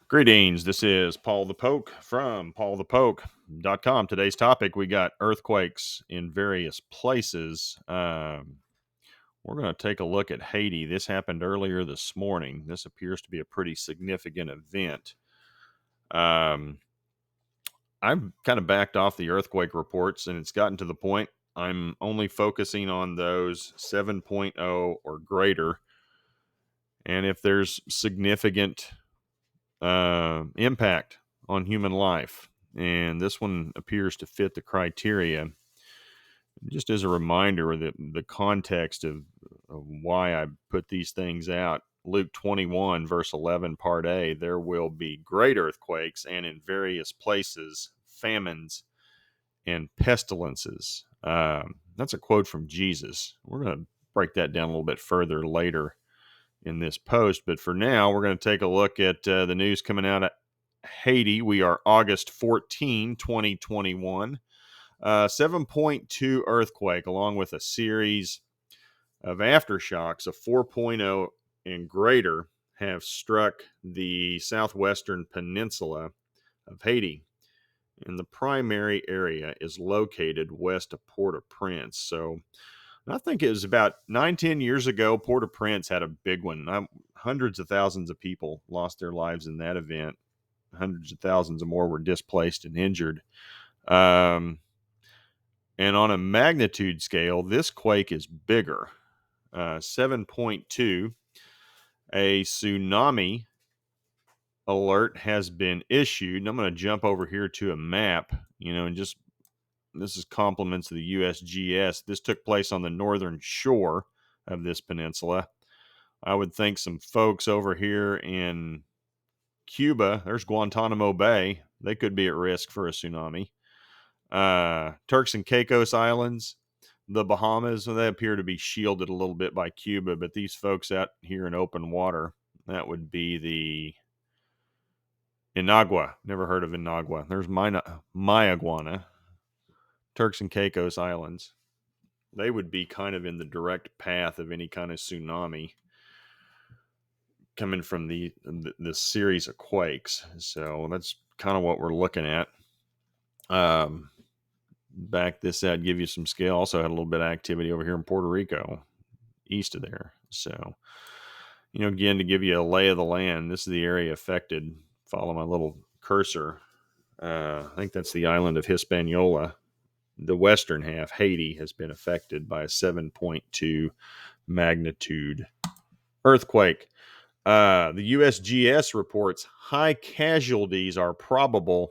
Greetings. This is Paul the Poke from paulthepoke.com. Today's topic, we got earthquakes in various places. We're going to take a look at Haiti. This happened earlier this morning. This appears to be a pretty significant event. I've kind of backed off the earthquake reports, and it's gotten to the point I'm only focusing on those 7.0 or greater. And if there's significant impact on human life, and this one appears to fit the criteria. Just as a reminder of the context of why I put these things out, Luke 21 verse 11 part A, there will be great earthquakes and in various places famines and pestilences. That's a quote from Jesus. We're going to break that down a little bit further later in this post, but for now we're going to take a look at the news coming out of Haiti. We are August 14, 2021. 7.2 earthquake, along with a series of aftershocks of 4.0 and greater, have struck the southwestern peninsula of Haiti. And the primary area is located west of Port-au-Prince. So I think it was about 9-10 years ago, Port-au-Prince had a big one. Hundreds of thousands of people lost their lives in that event. Hundreds of thousands of more were displaced and injured. And on a magnitude scale, this quake is bigger. 7.2. A tsunami alert has been issued. And I'm going to jump over here to a map, and just this is compliments of the USGS. This took place on the northern shore of this peninsula. I would think some folks over here in Cuba, there's Guantanamo Bay. They could be at risk for a tsunami. Turks and Caicos Islands, the Bahamas, they appear to be shielded a little bit by Cuba, but these folks out here in open water, that would be the Inagua. Never heard of Inagua. There's Mayaguana, Turks and Caicos Islands. They would be kind of in the direct path of any kind of tsunami coming from this series of quakes. So that's kind of what we're looking at. Back this out, give you some scale. Also had a little bit of activity over here in Puerto Rico, east of there. So, again, to give you a lay of the land, this is the area affected. Follow my little cursor. I think that's the island of Hispaniola. The western half, Haiti, has been affected by a 7.2 magnitude earthquake. The USGS reports high casualties are probable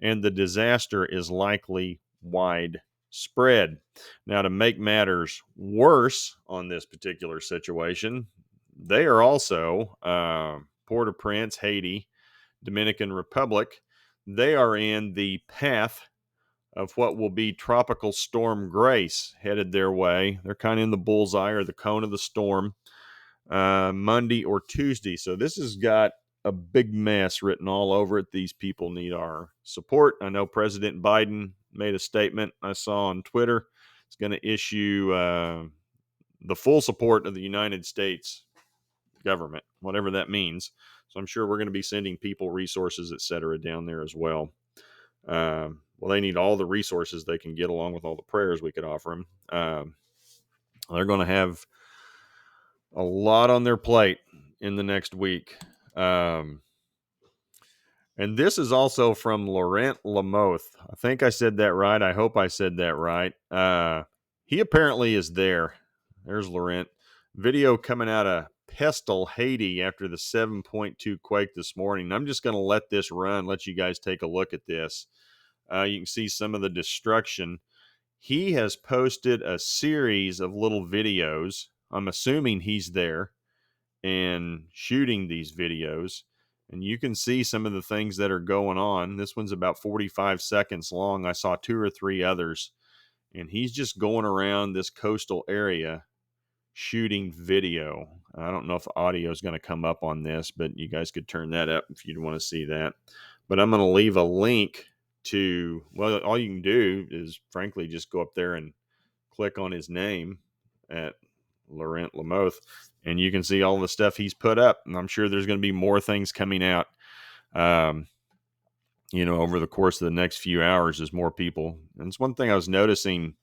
and the disaster is likely widespread. Now, to make matters worse on this particular situation, they are also Port-au-Prince, Haiti, Dominican Republic. They are in the path of what will be Tropical Storm Grace headed their way. They're kind of in the bullseye or the cone of the storm Monday or Tuesday. So this has got a big mess written all over it. These people need our support. I know President Biden made a statement I saw on Twitter. It's going to issue the full support of the United States government, whatever that means. So I'm sure we're going to be sending people, resources, etc., down there as well. Well, they need all the resources they can get, along with all the prayers we could offer them. They're going to have a lot on their plate in the next week. And this is also from Laurent Lamoth. I think I said that right. I hope I said that right. He apparently is there. There's Laurent. Video coming out of Pestle, Haiti after the 7.2 quake this morning. I'm just going to let this run, let you guys take a look at this. You can see some of the destruction. He has posted a series of little videos. I'm assuming he's there and shooting these videos. And you can see some of the things that are going on. This one's about 45 seconds long. I saw 2 or 3 others. And he's just going around this coastal area shooting video. I don't know if audio is going to come up on this, but you guys could turn that up if you'd want to see that. But I'm going to leave a link to, well, all you can do is frankly just go up there and click on his name at Laurent Lamoth, and you can see all the stuff he's put up. And I'm sure there's going to be more things coming out. Um, over the course of the next few hours as more people. And it's one thing I was noticing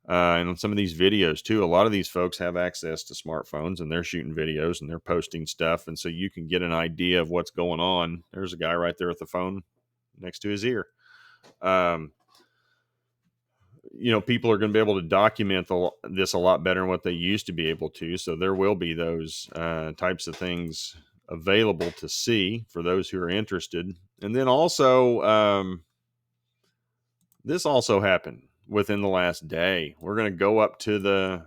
and on some of these videos too. A lot of these folks have access to smartphones and they're shooting videos and they're posting stuff. And so you can get an idea of what's going on. There's a guy right there with the phone next to his ear. People are going to be able to document this a lot better than what they used to be able to. So there will be those types of things available to see for those who are interested. And then also, this also happened within the last day. We're going to go up to the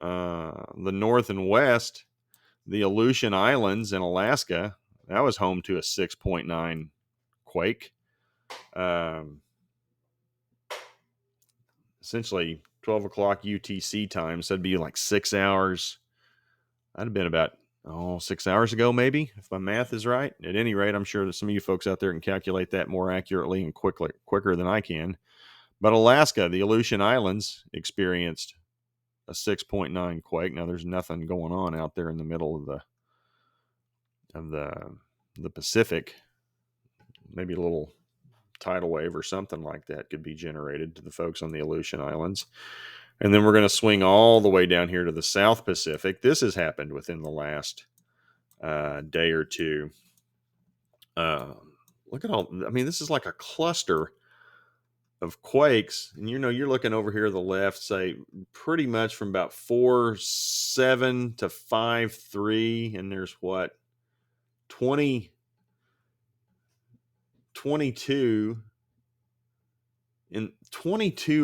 north and west, the Aleutian Islands in Alaska. That was home to a 6.9 quake. Essentially 12 o'clock UTC time. So it'd be like 6 hours. That'd have been about 6 hours ago, maybe, if my math is right. At any rate, I'm sure that some of you folks out there can calculate that more accurately and quicker than I can. But Alaska, the Aleutian Islands, experienced a 6.9 quake. Now there's nothing going on out there in the middle of the Pacific. Maybe a little tidal wave or something like that could be generated to the folks on the Aleutian Islands. And then we're going to swing all the way down here to the South Pacific. This has happened within the last day or two. Look at all, this is like a cluster of quakes. And you're looking over here to the left, say pretty much from about 4.7 to 5.3. And there's 22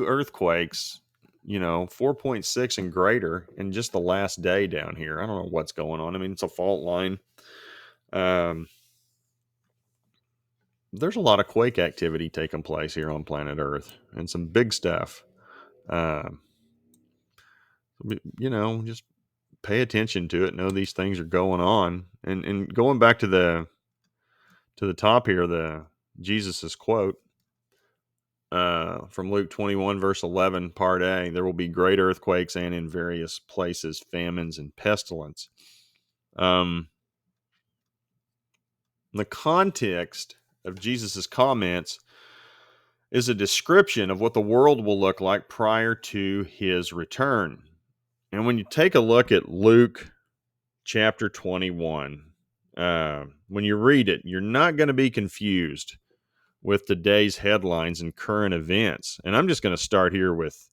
earthquakes, 4.6 and greater in just the last day down here. I don't know what's going on. It's a fault line. There's a lot of quake activity taking place here on planet Earth and some big stuff. Just pay attention to it. Know these things are going on. And going back to the top here, the Jesus's quote from Luke 21 verse 11 part A, there will be great earthquakes and in various places famines and pestilence. The context of Jesus's comments is a description of what the world will look like prior to his return. And when you take a look at Luke chapter 21, when you read it, you're not going to be confused with today's headlines and current events. And I'm just going to start here with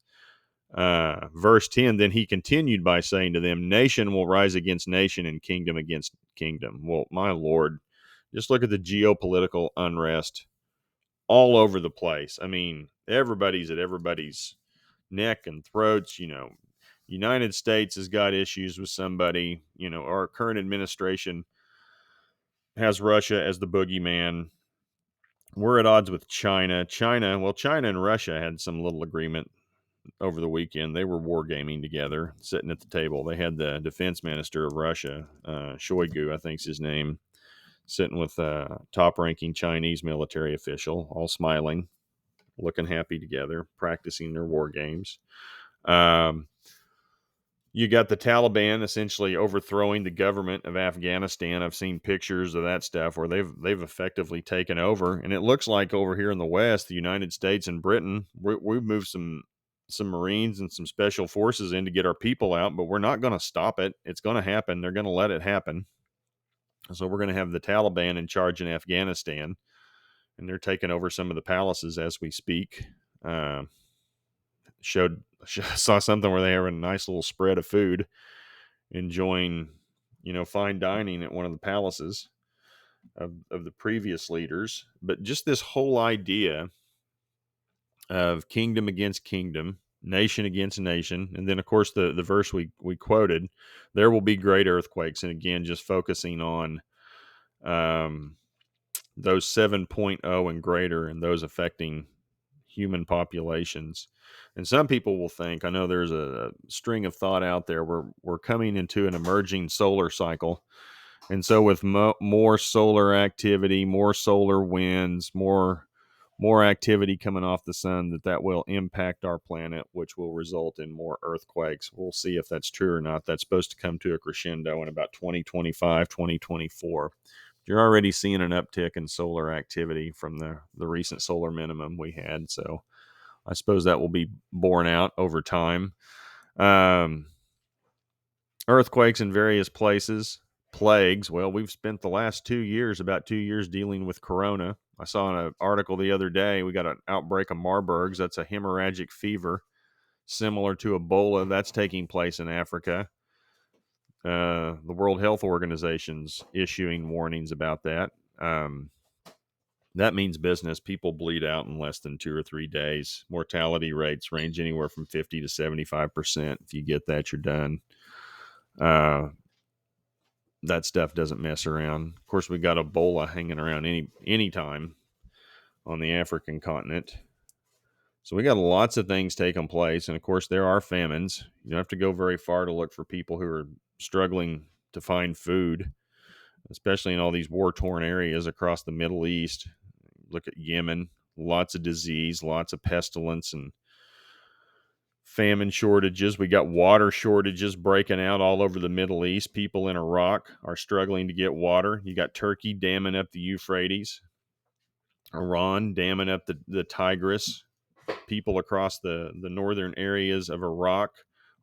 verse 10. Then he continued by saying to them, nation will rise against nation and kingdom against kingdom. Well, my Lord, just look at the geopolitical unrest all over the place. Everybody's at everybody's neck and throats. United States has got issues with somebody. Our current administration has Russia as the boogeyman. We're at odds with China. China and Russia had some little agreement over the weekend. They were wargaming together, sitting at the table. They had the defense minister of Russia, Shoigu, I think's his name, sitting with a top-ranking Chinese military official, all smiling, looking happy together, practicing their war games. You got the Taliban essentially overthrowing the government of Afghanistan. I've seen pictures of that stuff where they've effectively taken over, and it looks like over here in the West, the United States and Britain, we've moved some Marines and some special forces in to get our people out, but we're not going to stop it. It's going to happen. They're going to let it happen. So we're going to have the Taliban in charge in Afghanistan, and they're taking over some of the palaces as we speak. Saw something where they have a nice little spread of food, enjoying, fine dining at one of the palaces of the previous leaders. But just this whole idea of kingdom against kingdom, nation against nation. And then, of course, the verse we quoted, there will be great earthquakes. And again, just focusing on those 7.0 and greater and those affecting human populations. And some people will think, I know there's a string of thought out there, we're coming into an emerging solar cycle. And so with more solar activity, more solar winds, more activity coming off the sun, that will impact our planet, which will result in more earthquakes. We'll see if that's true or not. That's supposed to come to a crescendo in about 2025, 2024. you're already seeing an uptick in solar activity from the recent solar minimum we had. So I suppose that will be borne out over time. Um, Earthquakes in various places, plagues. Well, we've spent the last 2 years, about 2 years, dealing with corona. I saw in an article the other day, we got an outbreak of Marburg's. That's a hemorrhagic fever similar to Ebola. That's taking place in Africa. The World Health Organization's issuing warnings about that. That means business. People bleed out in less than 2 or 3 days. Mortality rates range anywhere from 50 to 75%. If you get that, you're done. That stuff doesn't mess around. Of course, we got Ebola hanging around any time on the African continent. So we got lots of things taking place. And of course, there are famines. You don't have to go very far to look for people who are struggling to find food, especially in all these war-torn areas across the Middle East. Look at Yemen, lots of disease, lots of pestilence and famine shortages. We got water shortages breaking out all over the Middle East. People in Iraq are struggling to get water. You got Turkey damming up the Euphrates, Iran damming up the Tigris. People across the northern areas of Iraq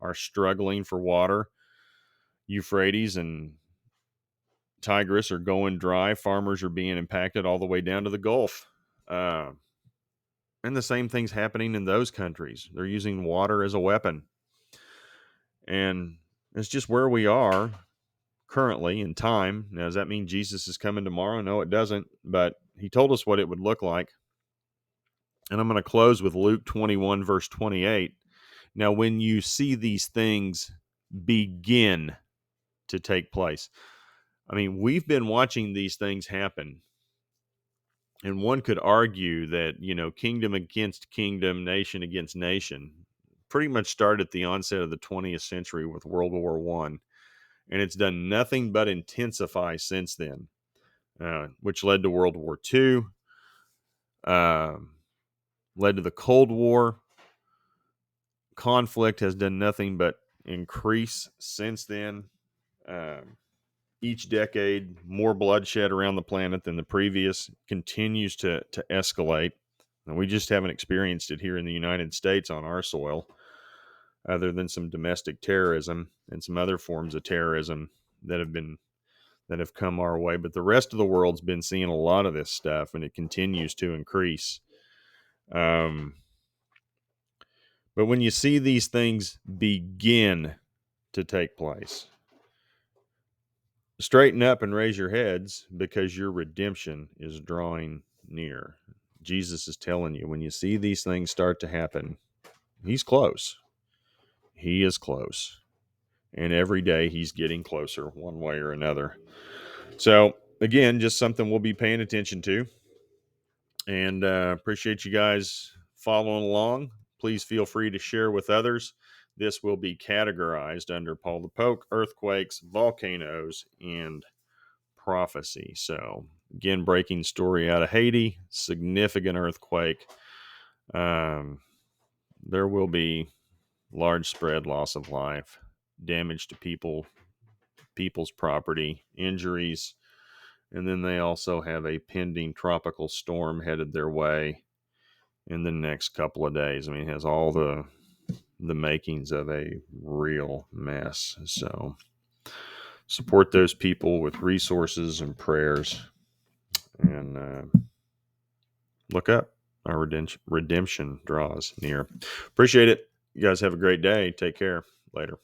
are struggling for water. Euphrates and Tigris are going dry. Farmers are being impacted all the way down to the Gulf. And the same thing's happening in those countries. They're using water as a weapon. And it's just where we are currently in time. Now, does that mean Jesus is coming tomorrow? No, it doesn't. But he told us what it would look like. And I'm going to close with Luke 21, verse 28. Now, when you see these things begin to take place, I mean, we've been watching these things happen. And one could argue that, kingdom against kingdom, nation against nation, pretty much started at the onset of the 20th century with World War I. And it's done nothing but intensify since then, which led to World War II, led to the Cold War. Conflict has done nothing but increase since then. Each decade, more bloodshed around the planet than the previous, continues to escalate. And we just haven't experienced it here in the United States on our soil, other than some domestic terrorism and some other forms of terrorism that have come our way. But the rest of the world's been seeing a lot of this stuff, and it continues to increase. But when you see these things begin to take place, straighten up and raise your heads, because your redemption is drawing near. Jesus is telling you, when you see these things start to happen, he's close. He is close. And every day he's getting closer one way or another. So again, just something we'll be paying attention to. And appreciate you guys following along. Please feel free to share with others. This will be categorized under Paul the Poke, earthquakes, volcanoes, and prophecy. So again, breaking story out of Haiti, significant earthquake. There will be large spread loss of life, damage to people's property, injuries, and then they also have a pending tropical storm headed their way in the next couple of days. I mean, it has all the makings of a real mess. So support those people with resources and prayers, and look up. Our redemption draws near. Appreciate it. You guys have a great day. Take care. Later.